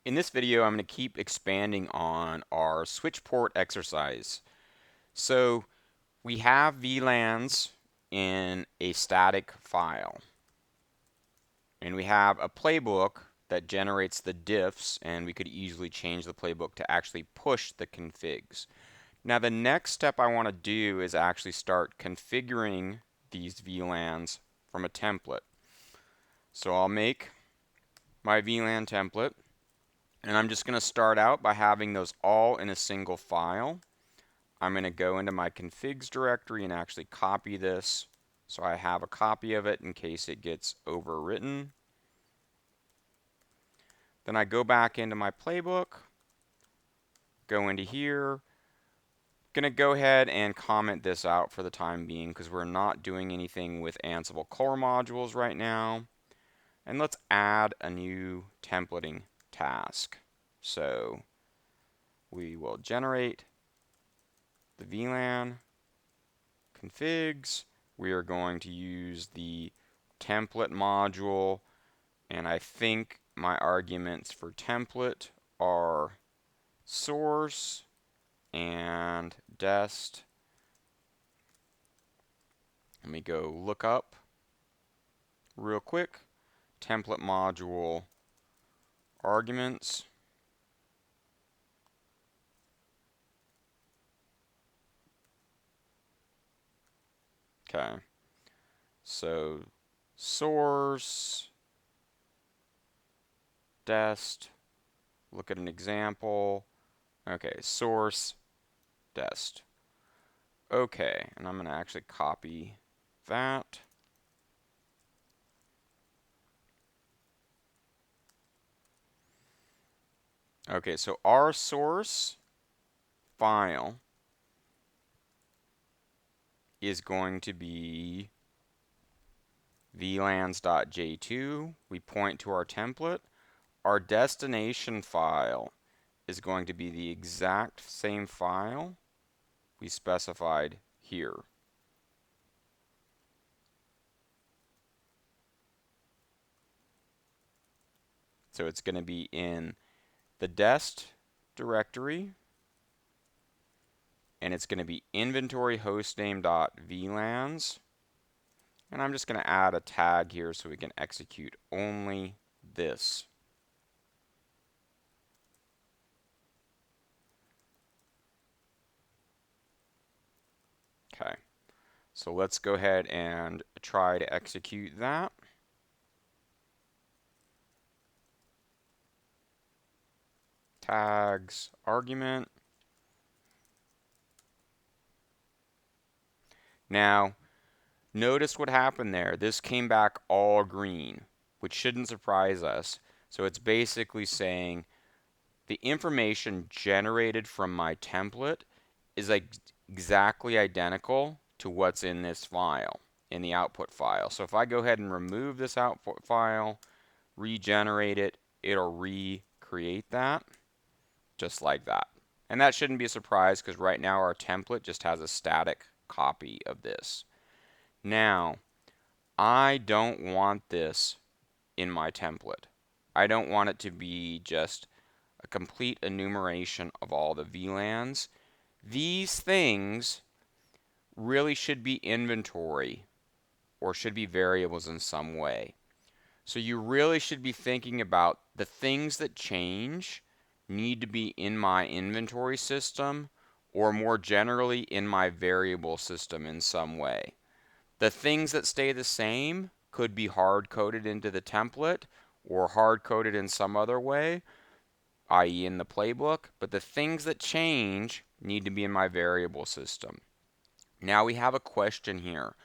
In this video, I'm going to keep expanding on our Switchport exercise. So we have VLANs in a static file, and we have a playbook that generates the diffs, and we could easily change the playbook to actually push the configs. Now the next step I want to do is actually start configuring these VLANs from a template. So I'll make my VLAN template. And I'm just going to start out by having those all in a single file. I'm going to go into my configs directory and actually copy this so I have a copy of it in case it gets overwritten. Then I go back into my playbook, go into here, going to go ahead and comment this out for the time being because we're not doing anything with Ansible core modules right now. And let's add a new templating task. So we will generate the VLAN configs. We are going to use the template module, and I think my arguments for template are source and dest. Let me go look up real quick. Template module arguments. Okay, so source, dest, look at an example. Okay, source, dest. Okay, and I'm going to actually copy that. Okay, so our source file is going to be vlans.j2. We point to our template. Our destination file is going to be the exact same file we specified here. So it's going to be in the dest directory, and it's going to be inventory hostname.vlans. And I'm just going to add a tag here so we can execute only this. Okay, so let's go ahead and try to execute that. Tags, argument. Now, notice what happened there. This came back all green, which shouldn't surprise us. So it's basically saying the information generated from my template is like exactly identical to what's in this file, in the output file. So if I go ahead and remove this output file, regenerate it, it'll recreate that just like that. And that shouldn't be a surprise because right now our template just has a static copy of this. Now, I don't want this in my template. I don't want it to be just a complete enumeration of all the VLANs. These things really should be inventory or should be variables in some way. So you really should be thinking about the things that change need to be in my inventory system or more generally in my variable system in some way. The things that stay the same could be hard-coded into the template or hard-coded in some other way, i.e. in the playbook, but the things that change need to be in my variable system. Now we have a question here.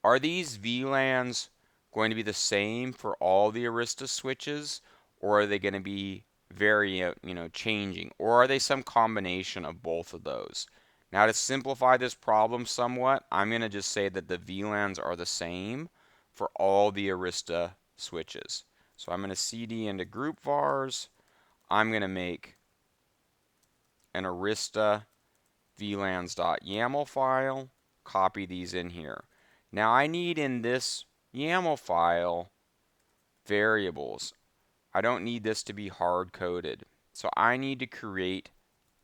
Are these VLANs going to be the same for all the Arista switches, or are they going to be changing, or are they some combination of both of those? Now to simplify this problem somewhat, I'm going to just say that the VLANs are the same for all the Arista switches. So I'm going to cd into group vars. I'm going to make an Arista VLANs.yaml file, copy these in here. Now I need in this YAML file variables. I don't need this to be hard-coded. So I need to create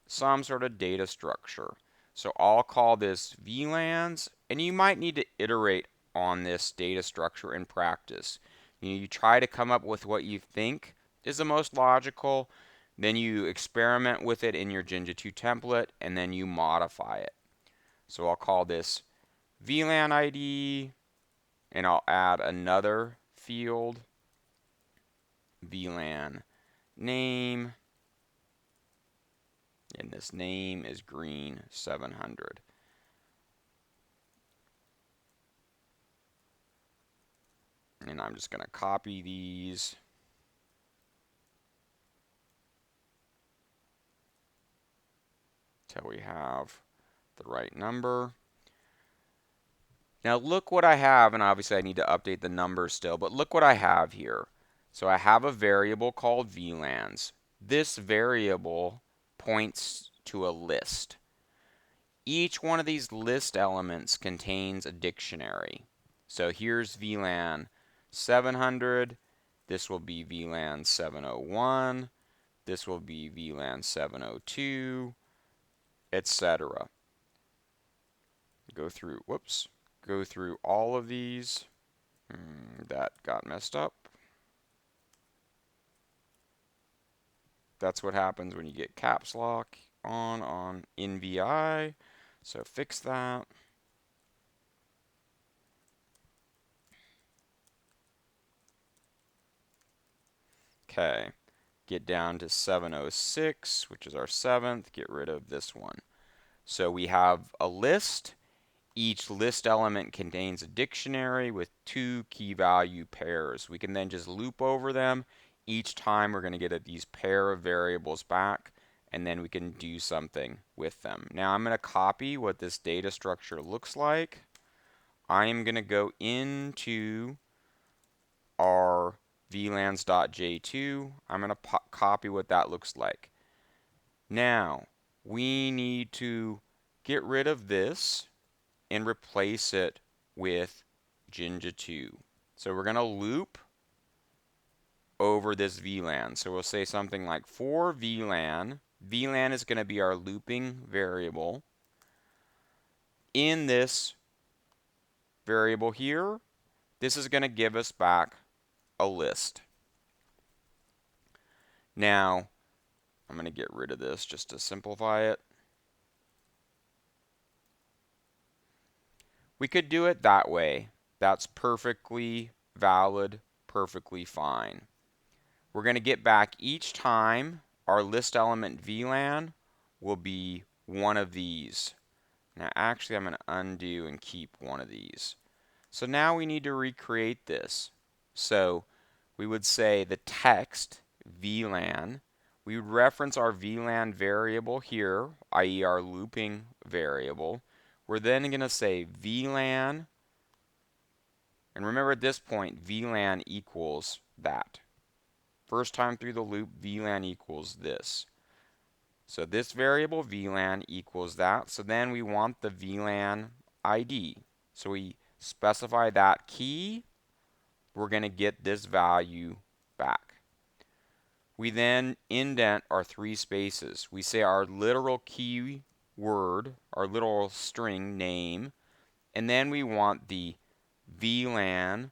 some sort of data structure. So I'll call this VLANs, and you might need to iterate on this data structure in practice. You try to come up with what you think is the most logical, then you experiment with it in your Jinja 2 template, and then you modify it. So I'll call this VLAN ID, and I'll add another field, VLAN name, and this name is green 700. And I'm just going to copy these. Till we have the right number. Now look what I have, and obviously I need to update the numbers still, but look what I have here. So I have a variable called VLANs. This variable points to a list. Each one of these list elements contains a dictionary. So here's VLAN 700. This will be VLAN 701. This will be VLAN 702, etc. Go through all of these. That got messed up. That's what happens when you get caps lock on NVI. So fix that. Okay, get down to 706, which is our 7th. Get rid of this one. So we have a list. Each list element contains a dictionary with 2 key value pairs. We can then just loop over them. Each time we're going to get these pair of variables back, and then we can do something with them. Now I'm going to copy what this data structure looks like. I am going to go into our VLANs.j2. I'm going to copy what that looks like. Now we need to get rid of this and replace it with Jinja 2. So we're going to loop over this VLAN. So we'll say something like for VLAN, VLAN is going to be our looping variable. In this variable here, this is going to give us back a list. Now, I'm going to get rid of this just to simplify it. We could do it that way. That's perfectly valid, perfectly fine. We're going to get back each time our list element VLAN will be one of these. Now actually I'm going to undo and keep one of these. So now we need to recreate this. So we would say the text VLAN, we would reference our VLAN variable here, i.e. our looping variable. We're then going to say VLAN, and remember at this point VLAN equals that. First time through the loop, VLAN equals this. So this variable VLAN equals that. So then we want the VLAN ID. So we specify that key. We're going to get this value back. We then indent our 3 spaces. We say our literal key word, our literal string name, and then we want the VLAN.VLAN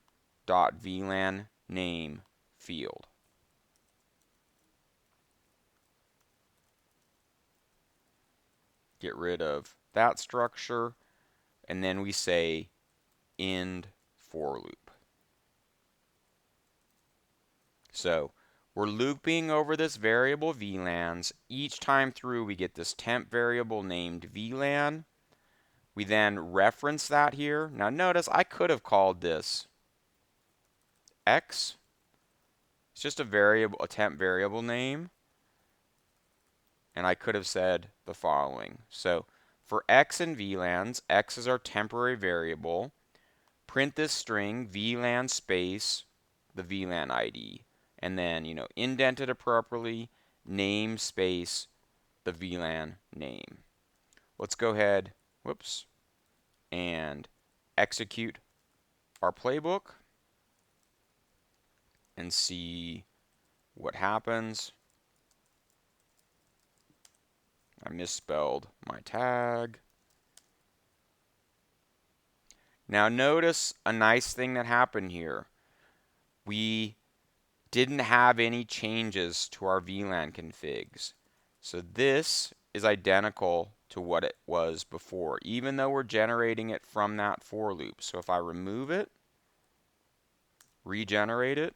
name field. Get rid of that structure, and then we say end for loop. So we're looping over this variable VLANs. Each time through we get this temp variable named VLAN. We then reference that here. Now notice I could have called this X. It's just a temp variable name. And I could have said the following. So for X and VLANs, X is our temporary variable. Print this string VLAN space the VLAN ID, and then indent it appropriately, name space the VLAN name. Let's go ahead, and execute our playbook and see what happens. I misspelled my tag. Now notice a nice thing that happened here. We didn't have any changes to our VLAN configs. So this is identical to what it was before, even though we're generating it from that for loop. So if I remove it, regenerate it,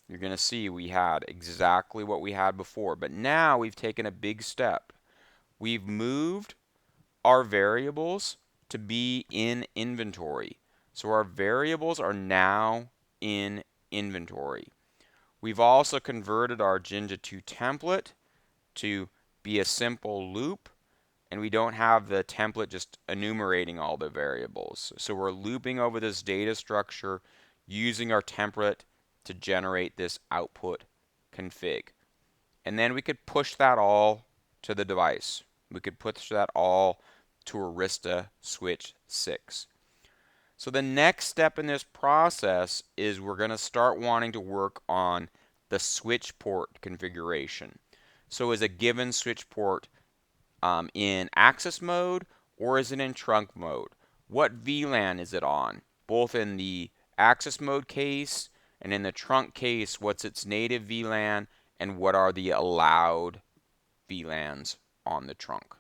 you're going to see we had exactly what we had before. But now we've taken a big step. We've moved our variables to be in inventory. So our variables are now in inventory. We've also converted our Jinja 2 template to be a simple loop, and we don't have the template just enumerating all the variables. So we're looping over this data structure using our template to generate this output config. And then we could push that all to the device. We could push that all to Arista Switch 6. So the next step in this process is we're going to start wanting to work on the Switchport configuration. So is a given Switchport in access mode, or is it in trunk mode? What VLAN is it on? Both in the access mode case and in the trunk case, what's its native VLAN and what are the allowed VLANs on the trunk?